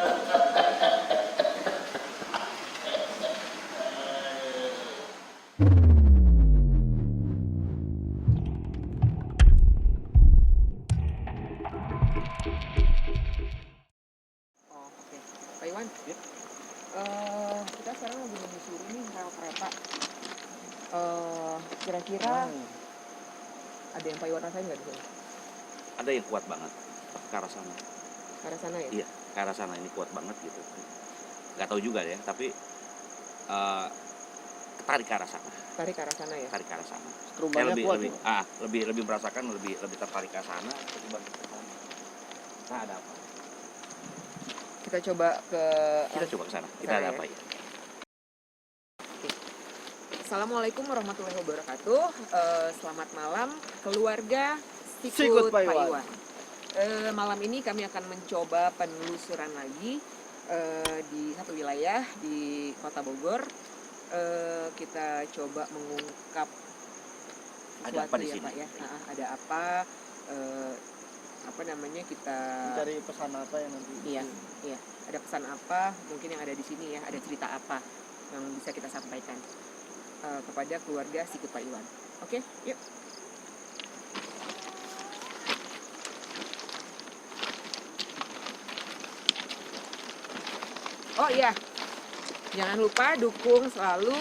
Oh, oke. Pak Iwan, kita sekarang lagi menyusuri nih rel kereta. Kira-kira ada yang Pak Iwan rasain nggak di sini? Ada yang kuat banget ke arah sana. Ke arah sana ya? Iya, ke arah sana ini kuat banget gitu. Nggak tahu juga ya, tapi tarik ke arah sana. Tarik ke arah sana ya? Tarik ke arah sana. Saya Strumanya kuat. lebih merasakan lebih tertarik ke sana ketimbang ke sana. Nah, ada apa? Kita coba ke... Kita coba ke sana. Kita Sana ada ya? apa ya? Assalamualaikum warahmatullahi wabarakatuh. Selamat malam keluarga Sikut Sikut Pak Pak Iwan. Iwan. Malam ini kami akan mencoba penelusuran lagi di satu wilayah di Kota Bogor. Kita coba mengungkap Ada sesuatu apa di ya sini? Pak ya. Ada apa? Apa namanya kita? Cari pesan apa yang nanti? Iya. Ada pesan apa? Mungkin yang ada di sini ya. Ada cerita apa yang bisa kita sampaikan kepada keluarga Sikut Pak Iwan. Oke, yuk. Oh iya, jangan lupa dukung selalu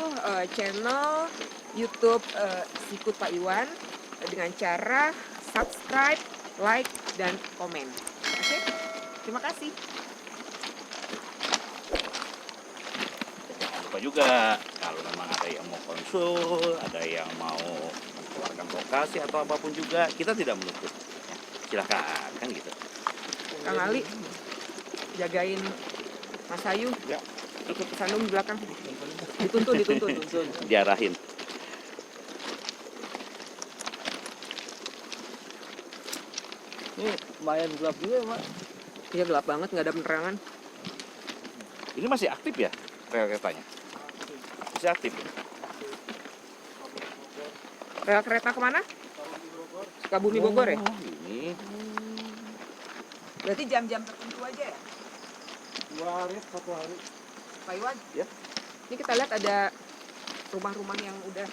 channel YouTube Sikut Pak Iwan dengan cara subscribe, like, dan komen. Oke, terima kasih. Jangan lupa juga kalau memang ada yang mau konsul, ada yang mau mengeluarkan lokasi atau apapun juga, kita tidak menutup. Ya, silakan kan gitu. Kang Ali, jagain Mas Ayu. Ya. Ikut ke Sandung di belakang. Dituntun. Diarahin. Ini lumayan gelap juga ya, Mak. Iya, gelap banget, nggak ada penerangan. Ini masih aktif ya rel keretanya? Masih aktif. Rel kereta kemana? Sukabumi Bogor ya? Oh, ini. Berarti jam-jam tertentu aja ya? 2 hari, 1 hari. Pak Iwan? Ya. Ini kita lihat ada rumah-rumah yang udah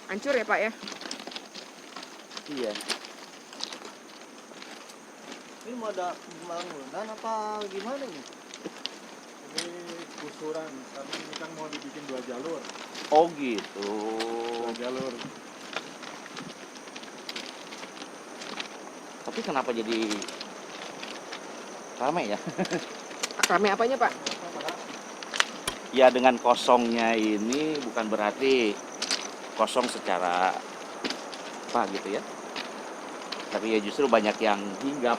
hancur ya Pak ya? Iya. Ini mau ada bangunan apa gimana nih? Ini gusuran, karena ini kan mau dibikin 2 jalur. Oh gitu. 2 jalur. Tapi kenapa jadi ramai ya? Rame apanya Pak? Ya dengan kosongnya ini bukan berarti kosong secara apa gitu ya. Tapi ya justru banyak yang hinggap,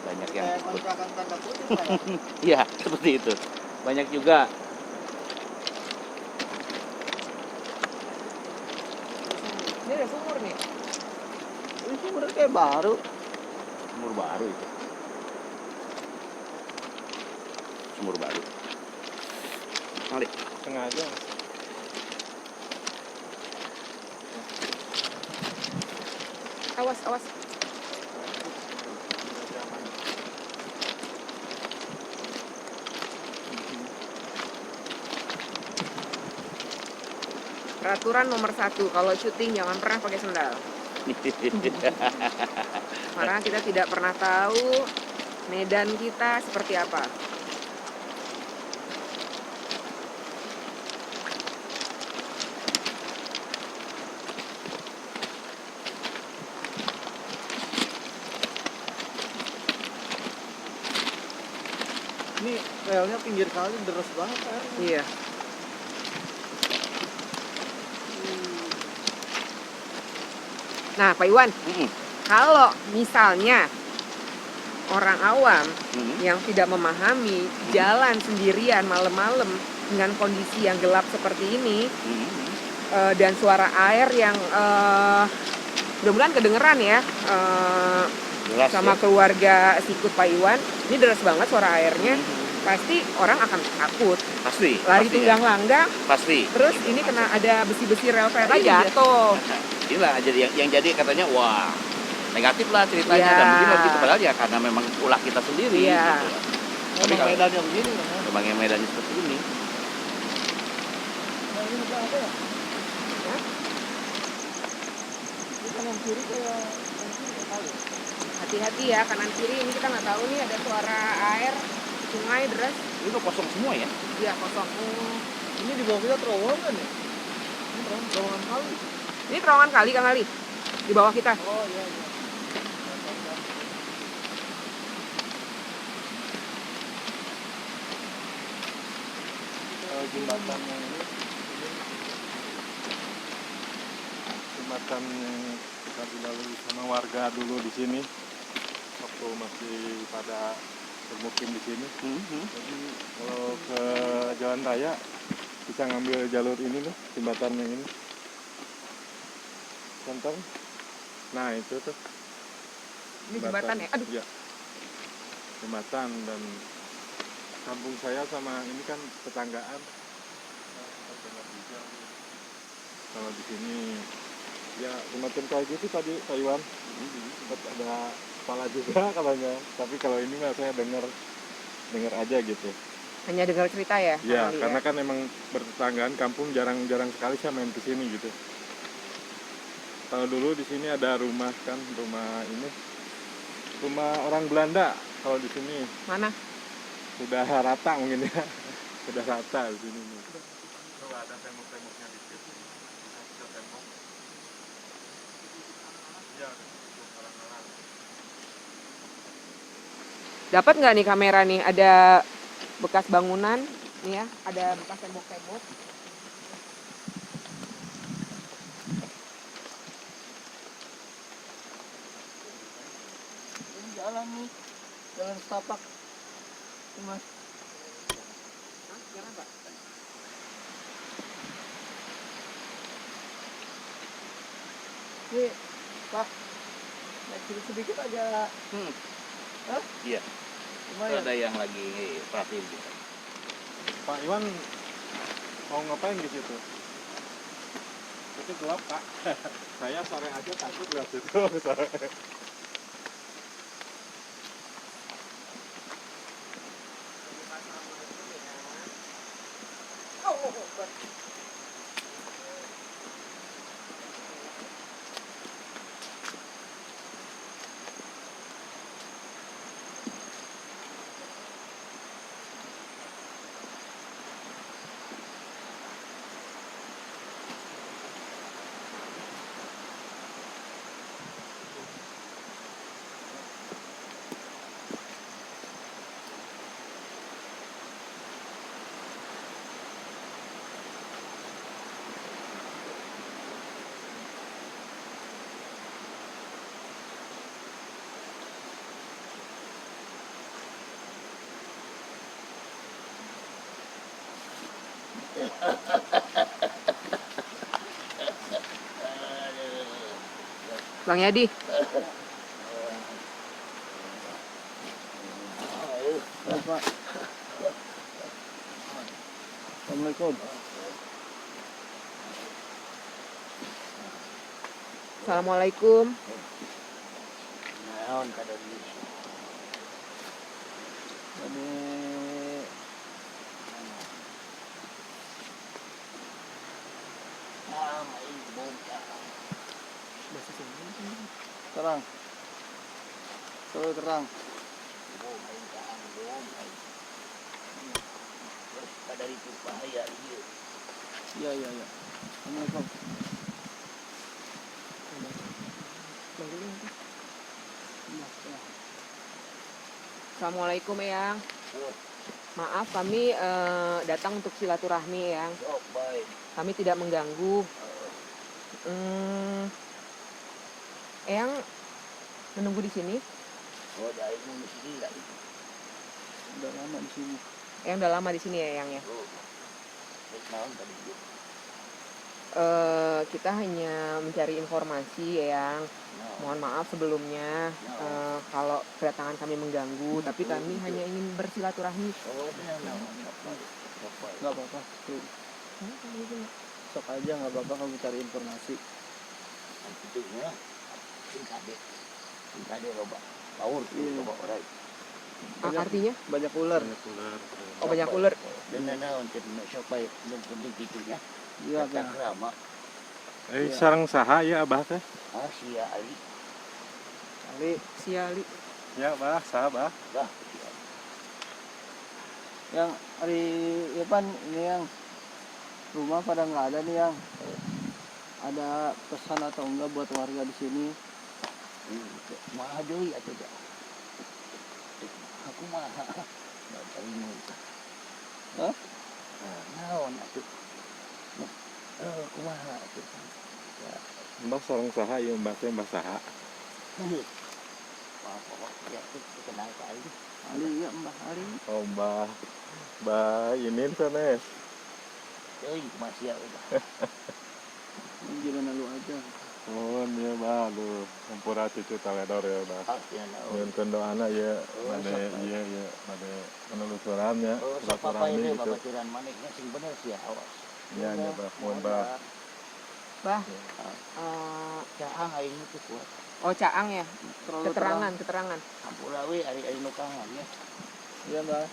banyak yang Kayak kontrakan tanda kutip, Pak. iya seperti itu. Banyak juga Ini ada sumur nih. Ini sumber kayak baru. sumur baru itu. Sumur baru. Kali. Sengaja. Awas. Peraturan nomor 1, kalau syuting jangan pernah pakai sendal. Karena kita tidak pernah tahu medan kita seperti apa. Ini relnya pinggir kali deres banget kan. Iya. Nah, Pak Iwan, kalau misalnya orang awam yang tidak memahami jalan sendirian malam-malam dengan kondisi yang gelap seperti ini dan suara air yang mudah-mudahan kedengeran ya Jelas sama ya. keluarga Sikut Pak Iwan, ini deras banget suara airnya, pasti orang akan takut, Pasti. lari pasti tunggang ya. langgang, Pasti. terus ini kena ada besi-besi rel kereta Iya. jatuh. Inilah jadi yang jadi katanya wah negatif lah ceritanya Iya. dan begini gitu padahal ya karena memang ulah kita sendiri Iya. gitu. Tapi Memang kalau- medannya begini Bang. Memang yang medannya seperti ini. Nah, ini udah ada ya? Ya. Ini kanan kiri kayak kanan kiri nggak tahu. Hati-hati ya kanan kiri, ini kita nggak tahu nih ada suara air sungai deras. Ini udah kosong semua ya. Iya kosong. Ini di bawah kita terowongan ya? Ini terowongan kali. Ini terowongan kali Kang Ali di bawah kita. Oh iya iya. Jembatannya ini jembatan yang kita dilalui sama warga dulu di sini waktu masih pada bermukim di sini. Jadi kalau ke jalan raya bisa ngambil jalur ini nih, jembatan yang ini. Contoh. Nah, itu tuh. Ini jembatan ya. Aduh. Iya. Jembatan, dan kampung saya sama ini kan tetanggaan. Kalau di sini ya semacam kayak gitu tadi Taiwan. Sempat ada kepala juga katanya. Tapi kalau ini mah saya dengar aja gitu. Hanya dengar cerita ya. Ya, Kang Ali, karena kan emang bertetanggaan kampung, jarang-jarang sekali saya main ke sini gitu. Kalau dulu di sini ada rumah kan, rumah orang Belanda. Kalau di sini Mana? sudah rata mungkin ya, sudah rata di sini. Coba ada tembok-temboknya dikit. Bisa tembok. Ya, alang-alang. Dapat nggak nih kamera nih? Ada bekas bangunan, nih ya. Ada bekas tembok-tembok. Ini jalan nih. Jalan setapak. Ini Mas. Hah? Jangan Pak. Ini Pak. Naik kiri sedikit aja. Hah? Iya. Itu Lumayan. ada yang lagi perhatiin kita. Pak Iwan mau ngapain di situ? Itu gelap, Pak. Saya sore aja takut lihat situ. Bang Yadi. Baik, Pak. Assalamualaikum. Assalamualaikum. Naon kada di. Ini terang. Terus terang. Dari itu bahaya dia. Iya iya iya. Assalamualaikum. Assalamualaikum Eyang. Maaf kami datang untuk silaturahmi Eyang. Oh, baik. Kami tidak mengganggu. Eyang menunggu di sini. Oh, dari ini sini lah itu. Udah lama di sini. Eyang udah lama di sini ya Eyang ya. Oh. Baik naon tadi dia. Kita hanya mencari informasi Eyang. Mohon maaf sebelumnya kalau kedatangan kami mengganggu, tapi kami hanya ingin bersilaturahmi. Oh, naon. Nggak apa-apa. Tuh. Sok aja nggak apa-apa kamu cari informasi. Tentunya tingkade loba. Power Iya. loba orang. Artinya? banyak ular. Banyak ular. Oh, banyak ular. Dan naon teh supaya belum penting gitu ya. Iya Tak Pak. rama. Iya. Sarang saha ya Abah teh? Sia Ali. Ali Siali. Ya Bah, saha Bah? Bah. yang hari Ipan ini yang rumah pada nggak ada nih yang ada pesan atau enggak buat warga di sini. Maha deui atuh dah. Aku mah. Nggak terima. Hah? Naon atuh. Kumaha atuh. Mbah sarang saha ya Mbah teh Mbah saha? Wah, pokok ya itu kenal kali. Ali ya Mbah Ali. Oh Mbah. Mbah ini sanes. Euy, masih ya udah. Gimana lu aja. Oh iya Bah, aduh. Hampura cucu taledor ya Bah. Pasti naon. Ngeunkeun doana ya, Oh, bade sok, iya ya, bade penelusurannya, Oh, sok apa silaturahmi ini gitu. babaturan manehnya sing bener sih awas. Iya nya Bah, mohon Bah. Bah. Caang aing itu kuat. Oh, Caang ya. Terlalu Keterangan. Hampura we ari nu kangen ya. Iya Mbah.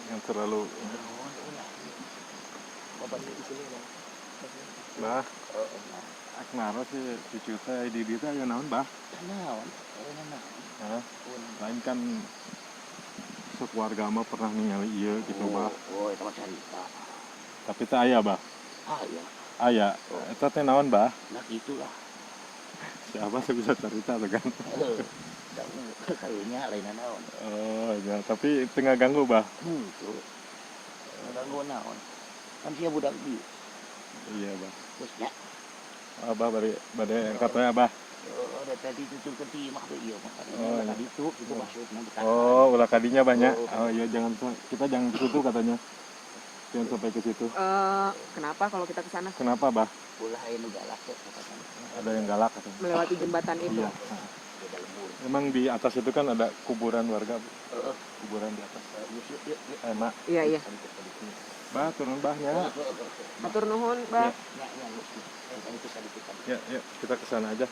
Yang terlalu Naon ulah. Babat di sini Bang. Bah, Oh, nah. akmaro sih cucu teh di dieu teh aya naon Bah? Naon? Naon? Hah? Pun. Lain kan sekeluarga mah pernah ningali ieu gitu Bah. Oh, itu mah cerita. Tapi teh aya Bah. Ah ya, Aya. Eta teh naon Bah? nah gitulah. Siapa sih bisa cerita tuh kan? Karunya lain naon. Oh, ya, tapi tengah ganggu Bah. Tuh. Ganggu naon. Kan dia budak di. Iya Bah. Terus nya. Abah bade angkat we Abah. Oh, ada tadi tutup ke timah tuh iya mah. Oh, iya. Tadi itu maksudnya bukan. Oh, ulah kadinya banyak. Oh. Oh iya kita jangan ke situ katanya. Jangan sampai ke situ. Kenapa kalau kita ke sana? Kenapa, Bah? Ulah anu galak tuh katakan. Ada yang galak katanya. Melewati jembatan itu. Iya. Beda lembur. Emang di atas itu kan ada kuburan warga, Bu. Heeh. Kuburan di atas. Yuk. Mak, Iya, iya. Bah turun Bahnya. Matur nuhun, Bah. Ya, itu tadi. Ya, yuk kita ke sana aja.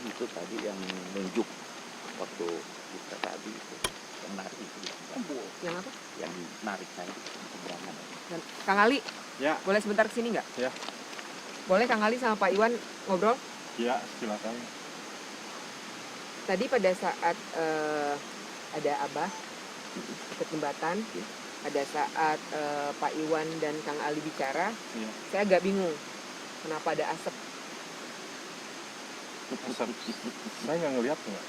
Itu tadi yang nunjuk waktu kita tadi itu yang narik itu Yang apa? yang narik saya di seberangan. Dan Kang Ali, Ya. boleh sebentar kesini nggak? Ya. Boleh Kang Ali sama Pak Iwan ngobrol? Ya, silakan. Tadi pada saat ada Abah dekat jembatan, pada saat Pak Iwan dan Kang Ali bicara, Iya. saya agak bingung kenapa ada asap. Asap. Saya nggak ngelihat nggak.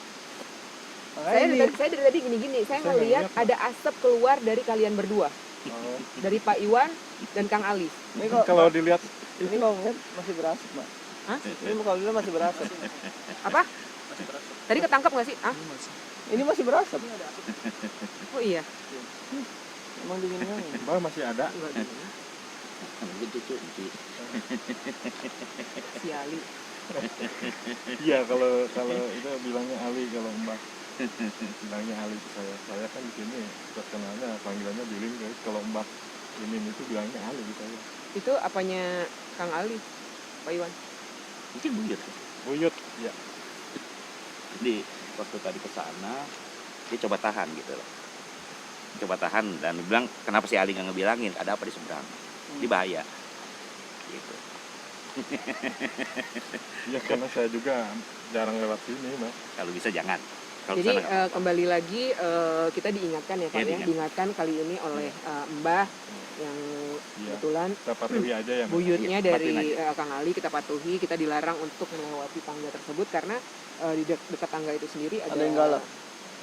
Saya dari tadi gini-gini, saya Saya nggak ngelihat lihat, Pak. ada asap keluar dari kalian berdua, Oh. dari Pak Iwan dan Kang Ali. Ini kok Kalau dilihat ini kalau ngeliat masih berasap, Mbak. Hah? Ini kalau dilihat masih berasap. Apa? Tadi ketangkap nggak sih? Ah? Ini masih berasap. Oh iya. Emang dinginnya. Bah masih ada. Enggak dingin. Gitu cuci. Si Ali. Iya kalau itu bilangnya Ali, kalau Mbak bilangnya Ali ke saya. Saya kan di sini terkenalnya panggilannya Bilin guys. Kalau Mbak ini itu bilangnya Ali ke saya. Itu apanya Kang Ali? Pak Iwan. Mungkin buyut. Buyut, ya. Jadi waktu tadi ke sana dia coba tahan gitu loh. Coba tahan dan bilang kenapa si Ali nggak ngebilangin ada apa di seberang. Ini bahaya. Gitu. Ya karena saya juga jarang lewat sini, Mbak. Kalau bisa jangan. Kalau Jadi kesana nggak apa-apa. kembali lagi kita diingatkan ya Pak Iya, ya, diingatkan. diingatkan kali ini oleh Mbah yang Iya. kebetulan Kita patuhi aja ya, Mbak. buyutnya Iya, dari patuhin Kang Ali, kita patuhi, kita dilarang untuk melewati tangga tersebut karena di dekat tangga itu sendiri ada yang galak.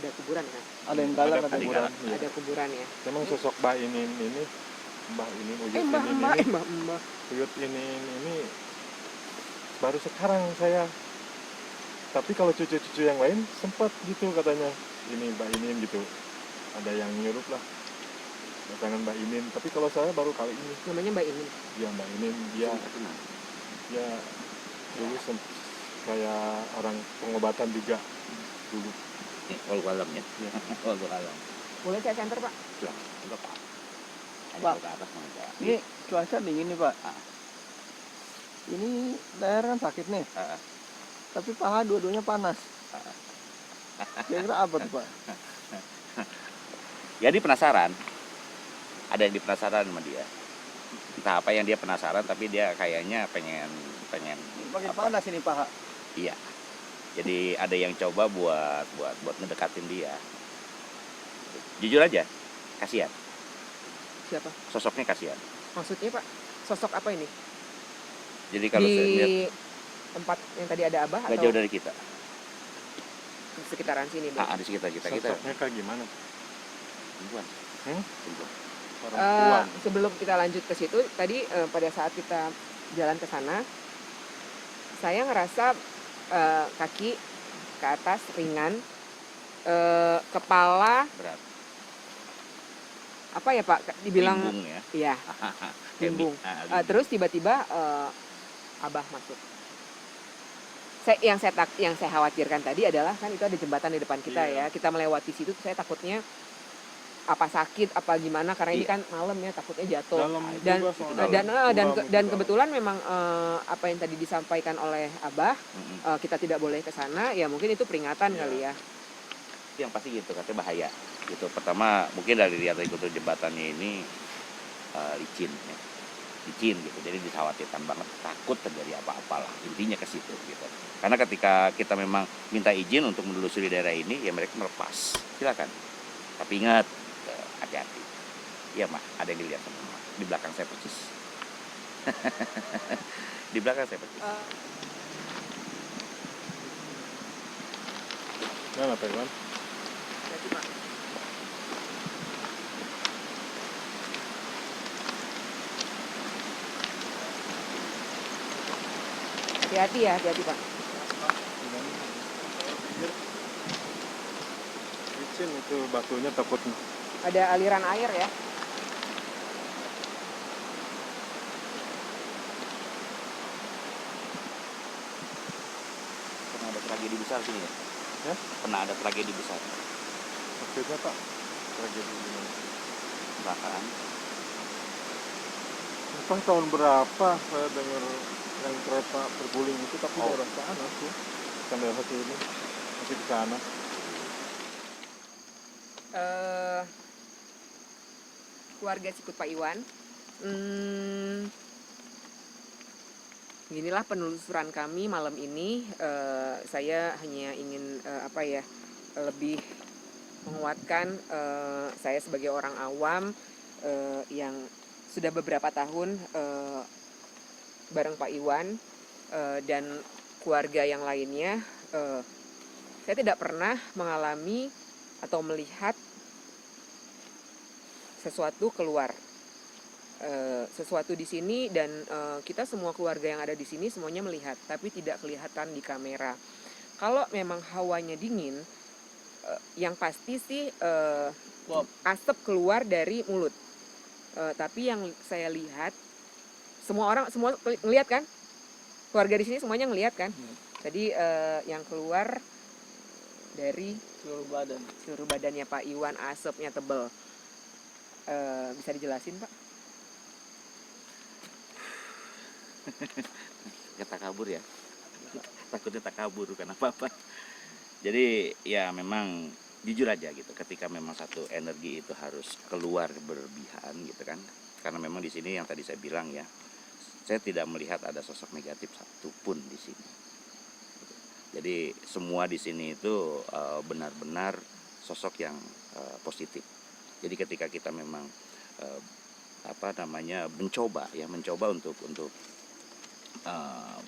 ada kuburan kan, Ada yang galak, Ada ada yang kuburan. galak. Iya. ada kuburan ya. Emang sosok Mbak ini Mbah ini Buyut Mbah ini Mbah Buyut ini baru sekarang saya Tapi kalau cucu-cucu yang lain sempat gitu katanya, ini Mbak Inin gitu, ada yang nyuruh lah pasangan Mbak Inin. Tapi kalau saya baru kali ini. Namanya Mbak Inin. Ya Mbak Inin dia dulu kayak orang pengobatan juga dulu. Walau alam ya. Ya. Walau alam. Boleh saya center, Pak? Enggak Pak. Hanya Pak. ke atas enggak. Ini cuaca dingin nih Pak. Ah. Ini leher kan sakit nih. Ah. Tapi paha dua-duanya panas. Kira-kira apa tuh Pak? Jadi penasaran. Ada yang penasaran sama dia. Entah apa yang dia penasaran, tapi dia kayaknya pengen Makin apa? panas ini paha. Iya. Jadi ada yang coba buat ngedekatin dia. Jujur aja, kasihan. Siapa? Sosoknya kasihan. Maksudnya, Pak? Sosok apa ini? Jadi kalau saya lihat Di tempat yang tadi ada Abah nggak atau jauh dari kita. di sekitaran sini, Bu? Di sekitar kita. Sosoknya kayak gimana? Perempuan. Hmm? Perempuan. Perempuan. Sebelum kita lanjut ke situ, tadi pada saat kita jalan ke sana, saya ngerasa kaki ke atas ringan, kepala Berat. apa ya Pak? Dibilang Bimbung ya. iya, bimbung. Bimbung. Terus tiba-tiba Abah masuk. Yang saya khawatirkan tadi adalah kan itu ada jembatan di depan kita Iya. ya. Kita melewati situ, saya takutnya apa sakit apa gimana karena ini Iya. kan malam ya, takutnya jatuh. Dalam Dan juga soalnya. dan Dalam. kebetulan memang apa yang tadi disampaikan oleh Abah, Mm-mm. kita tidak boleh ke sana, ya mungkin itu peringatan Iya. kali ya. Yang pasti gitu, katanya bahaya. Gitu. Pertama mungkin dari lihat itu jembatannya ini licin ya. Licin gitu. Jadi dikhawatirkan banget, takut terjadi apa-apalah. Intinya ke situ gitu. Karena ketika kita memang minta izin untuk menelusuri daerah ini, ya mereka melepas. Silakan. Tapi ingat, hati-hati. Iya mah, ada yang dilihat sama Mama. Di belakang saya persis. Di belakang saya persis. Mana Pak Iwan? Berarti, Pak. Hati-hati ya, hati-hati Pak. Licin itu batunya takutnya. Ada aliran air ya. Pernah ada tragedi besar sini ya? Ya? Pernah ada tragedi besar. Maksudnya Pak, tragedi gimana? Kecelakaan. Entah tahun berapa saya dengar yang kereta terguling itu, tapi daerah sana tuh, bukan daerah sini, masih di sana. Keluarga Sikut Pak Iwan. Inilah penelusuran kami malam ini. Saya hanya ingin lebih menguatkan saya sebagai orang awam yang sudah beberapa tahun bareng Pak Iwan dan keluarga yang lainnya. Saya tidak pernah mengalami atau melihat sesuatu keluar sesuatu di sini, dan kita semua keluarga yang ada di sini semuanya melihat, tapi tidak kelihatan di kamera. Kalau memang hawanya dingin, yang pasti sih asap keluar dari mulut. Tapi yang saya lihat, semua ngelihat kan? Keluarga di sini semuanya ngelihat kan? Jadi yang keluar dari seluruh badannya Pak Iwan, asapnya tebel. Bisa dijelasin Pak? Ya tak kabur ya. Takutnya tak kabur bukan apa-apa. Jadi ya memang jujur aja gitu, ketika memang satu energi itu harus keluar berlebihan gitu kan. Karena memang di sini yang tadi saya bilang ya, saya tidak melihat ada sosok negatif satupun di sini. Jadi semua di sini itu benar-benar sosok yang positif. Jadi ketika kita memang mencoba untuk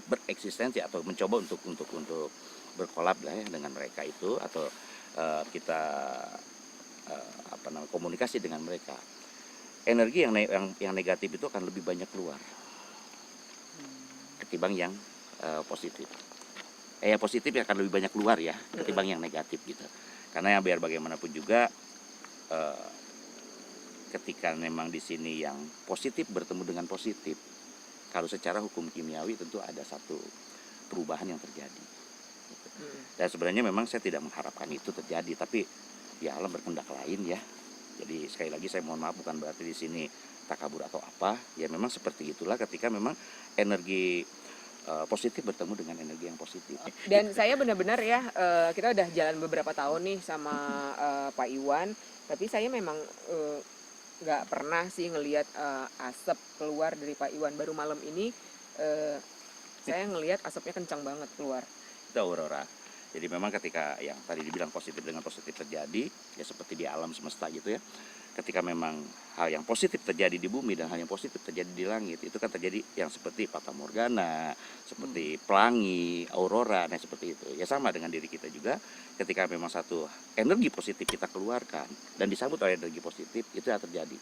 bereksistensi atau mencoba untuk berkolab lah ya dengan mereka itu, atau kita komunikasi dengan mereka, energi yang negatif itu akan lebih banyak keluar ketimbang yang positif. positif akan lebih banyak keluar ya ketimbang yang negatif gitu. Karena yang biar bagaimanapun juga ketika memang di sini yang positif bertemu dengan positif, kalau secara hukum kimiawi tentu ada satu perubahan yang terjadi. Dan sebenarnya memang saya tidak mengharapkan itu terjadi, tapi ya alam berkehendak lain ya. Jadi sekali lagi saya mohon maaf, bukan berarti di sini takabur atau apa. Ya memang seperti itulah ketika memang energi positif bertemu dengan energi yang positif. Dan saya benar-benar ya, kita udah jalan beberapa tahun nih sama Pak Iwan, tapi saya memang nggak pernah sih ngelihat asap keluar dari Pak Iwan. Baru malam ini saya ngelihat asapnya kencang banget keluar. Itu aurora. Jadi memang ketika yang tadi dibilang positif dengan positif terjadi, ya seperti di alam semesta gitu ya. Ketika memang hal yang positif terjadi di bumi dan hal yang positif terjadi di langit, itu kan terjadi yang seperti fata morgana, seperti pelangi, aurora, nah seperti itu. Ya sama dengan diri kita juga, ketika memang satu energi positif kita keluarkan dan disambut oleh energi positif, itu yang terjadi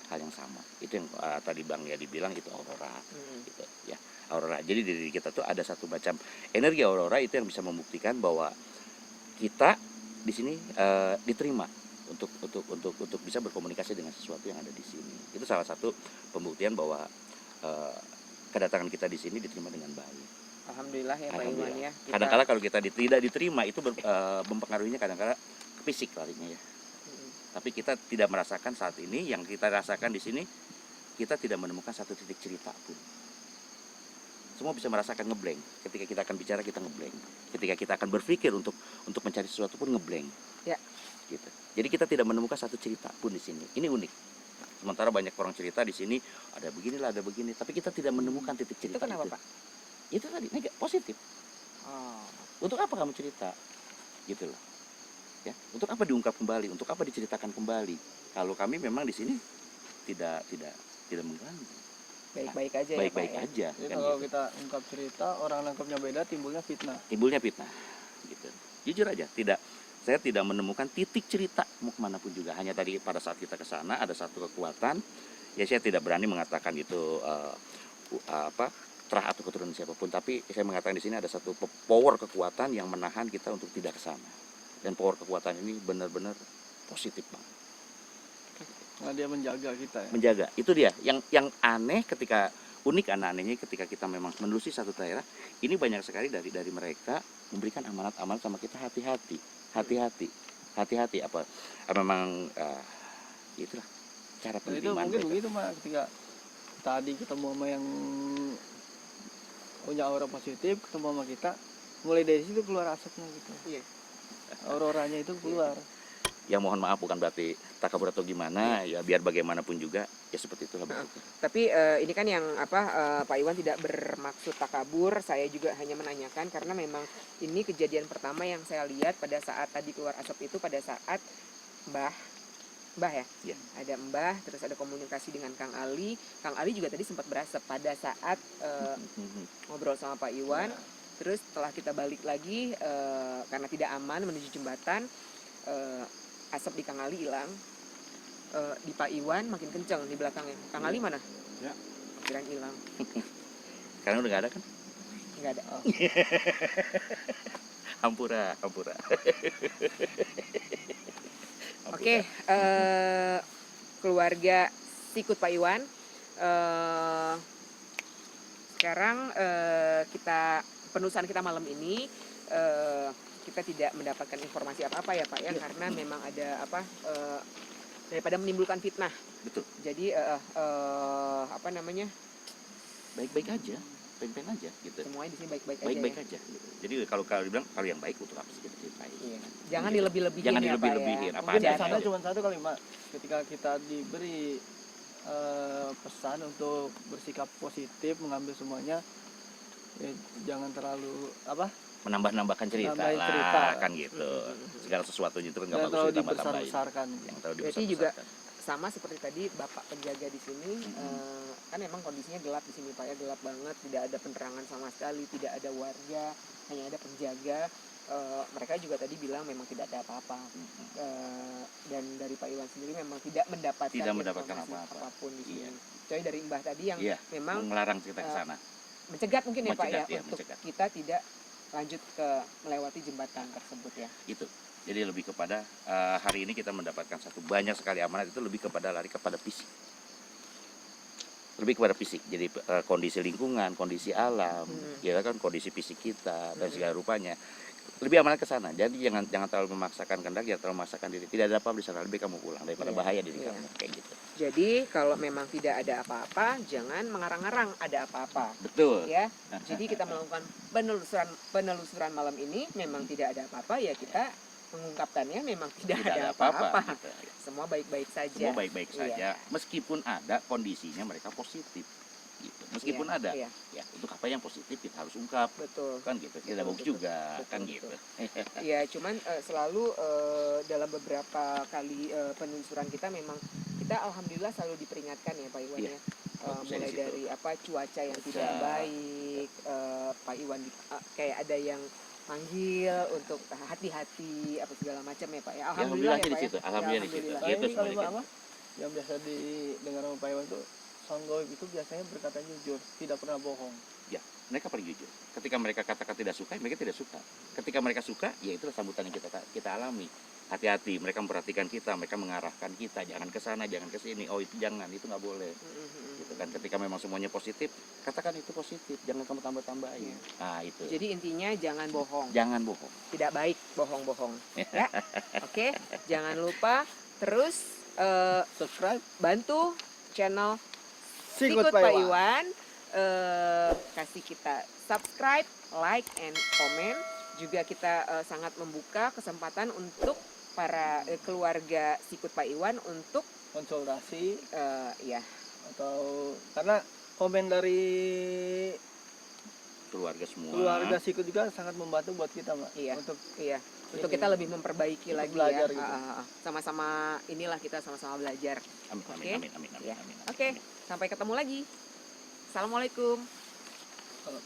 hal yang sama. Itu yang tadi Bang ya dibilang itu aurora, gitu ya. Aurora. Jadi di diri kita tuh ada satu macam energi aurora, itu yang bisa membuktikan bahwa kita di sini diterima untuk bisa berkomunikasi dengan sesuatu yang ada di sini. Itu salah satu pembuktian bahwa kedatangan kita di sini diterima dengan baik. Alhamdulillah ya Pak Iwan ya. Kadang-kadang kalau kita tidak diterima itu mempengaruhinya kadang-kadang ke fisik larinya ya. Tapi kita tidak merasakan saat ini, yang kita rasakan di sini, kita tidak menemukan satu titik cerita pun. Semua bisa merasakan ngeblank. Ketika kita akan bicara, kita ngeblank. Ketika kita akan berpikir untuk mencari sesuatu pun ngeblank. Ya. Gitu. Jadi kita tidak menemukan satu cerita pun di sini. Ini unik. Sementara banyak orang cerita di sini, ada beginilah, ada begini, tapi kita tidak menemukan titik cerita. Itu kenapa Pak? Itu tadi positif. Oh. Untuk apa kamu cerita? Gitu loh. Ya, untuk apa diungkap kembali? Untuk apa diceritakan kembali? Kalau kami memang di sini tidak mengganggu. Baik-baik aja Baik-baik ya Pak aja. Jadi Kan kalau gitu. kita ungkap cerita, orang nangkapnya beda, timbulnya fitnah. Timbulnya fitnah. Gitu. Jujur aja, saya tidak menemukan titik cerita mau kemanapun juga. Hanya tadi pada saat kita ke sana ada satu kekuatan. Ya saya tidak berani mengatakan itu terah atau keturunan siapapun. Tapi saya mengatakan di sini ada satu power kekuatan yang menahan kita untuk tidak ke sana. Dan power kekuatan ini benar-benar positif Bang. Nah, dia menjaga kita ya. Menjaga. Itu dia yang aneh ketika unik anehnya ketika kita memang menelusuri satu daerah, ini banyak sekali dari mereka memberikan amanat-amanat sama kita, hati-hati apa memang itulah cara Nah, itu penerimaan mungkin mereka. begitu Mak, ketika tadi ketemu sama yang punya aura positif, ketemu sama kita, mulai dari situ keluar asapnya gitu. Iya. Auroranya itu keluar. Ya mohon maaf bukan berarti takabur atau gimana, ya biar bagaimanapun juga ya seperti itulah bentuknya. Tapi ini kan yang Pak Iwan tidak bermaksud takabur, saya juga hanya menanyakan karena memang ini kejadian pertama yang saya lihat pada saat tadi keluar asap itu pada saat Mbah ya? Iya. Ada Mbah, terus ada komunikasi dengan Kang Ali. Kang Ali juga tadi sempat berasap pada saat ngobrol sama Pak Iwan. Terus setelah kita balik lagi karena tidak aman menuju jembatan, asap di Kang Ali hilang. Di Pak Iwan makin kencang di belakangnya. Kang Ali mana? Ya. Kirain hilang. Karena udah nggak ada kan? Nggak ada. Hampura. Oke, keluarga Sikut Pak Iwan. Sekarang kita penulisan kita malam ini kita tidak mendapatkan informasi apa-apa ya Pak ya, karena memang ada daripada menimbulkan fitnah. Betul. Jadi Baik-baik aja gitu. semuanya di sini baik-baik aja. Baik-baik Ya? aja gitu. Jadi kalau dibilang kalau yang baik untuk apa sih kita ceritain? Iya. Jangan dilebih-lebihin Jangan ya Pak dilebih-lebihin. ya. Apa Mungkin adanya. pesannya cuma satu kali Mak, ketika kita diberi pesan untuk bersikap positif, mengambil semuanya, ya, jangan terlalu Menambah-nambahkan cerita Nambahin lah cerita. kan gitu. Segala sesuatunya itu kan nggak jangan bagus terlalu ditambah-tambahin. dibesar-besarkan. Yang terlalu Berarti juga dibesar-besarkan. sama seperti tadi Bapak penjaga di sini, kan memang kondisinya gelap di sini Pak ya, gelap banget, tidak ada penerangan sama sekali, tidak ada warga, hanya ada penjaga. Mereka juga tadi bilang memang tidak ada apa-apa. Dan dari Pak Iwan sendiri memang tidak mendapatkan informasi apa-apa. apapun di sini. Iya. Kecuali dari Mbah tadi yang Iya. memang Melarang kita ke sana. mencegat mungkin ya Pak ya, Mencegat, iya, untuk mencegat. kita tidak lanjut ke melewati jembatan tersebut ya. Itu. Jadi lebih kepada hari ini kita mendapatkan satu banyak sekali amanat, itu lebih kepada lari kepada fisik. Lebih kepada fisik. Jadi kondisi lingkungan, kondisi alam, ya kan, kondisi fisik kita dan segala rupanya. Lebih amanat ke sana. Jadi jangan terlalu memaksakan kehendak, jangan terlalu memaksakan diri. Tidak ada apa-apa di sana, lebih kamu pulang daripada Iya, bahaya diri iya. kamu kayak gitu. Jadi kalau memang tidak ada apa-apa, jangan mengarang-arang ada apa-apa. Betul. Ya, jadi kita melakukan penelusuran malam ini memang tidak ada apa-apa, ya kita mengungkapkannya memang tidak ada apa-apa. Gitu. Semua baik-baik saja. Semua baik-baik Iya. saja, meskipun ada kondisinya mereka positif. Gitu. Meskipun Iya, ada, iya, ya untuk apa yang positif kita harus ungkap, betul. kan gitu. Tidak Betul, bagus betul. juga, Betul, kan betul. gitu. Ya, cuman selalu dalam beberapa kali penelusuran kita memang kita alhamdulillah selalu diperingatkan ya Pak Iwan Iya. ya. Bagusnya Mulai di situ. dari apa cuaca yang tidak Cuaca. baik, Pak Iwan kayak ada yang manggil untuk hati-hati apa segala macam ya Pak ya. Alhamdulillah ya di Pak situ, ya. alhamdulillah di situ. Alhamdulillah. Nah, Gitu ini sebenarnya. kalimat apa yang biasa didengar sama Pak Iwan itu, sound goib itu biasanya berkata jujur, tidak pernah bohong. Ya, mereka paling jujur. Ketika mereka katakan tidak suka, mereka tidak suka. Ketika mereka suka, ya itulah sambutan yang kita alami. Hati-hati, mereka memperhatikan kita, mereka mengarahkan kita, jangan ke sana, jangan ke sini. Oh, itu jangan, itu nggak boleh. Gitu kan. Ketika memang semuanya positif, katakan itu positif, jangan kamu tambah-tambahin. Iya. Nah, itu. Jadi intinya jangan bohong. Jangan bohong. Tidak baik bohong-bohong. Ya. Oke, jangan lupa terus Subscribe bantu channel Sikut Sikut Pak Pak Iwan. Iwan, kasih kita subscribe, like, and comment. Juga kita sangat membuka kesempatan untuk para keluarga Sikut Pak Iwan untuk konsultasi ya atau karena komen dari Keluarga semua. keluarga Sikut juga sangat membantu buat kita, Mbak. Iya. Untuk iya untuk Ini, kita lebih memperbaiki untuk lagi belajar ya. gitu. Sama-sama inilah kita sama-sama belajar. Amin, amin, Oke. amin, amin, amin, Ya. amin, amin, Oke, amin. sampai ketemu lagi. Assalamualaikum. kalau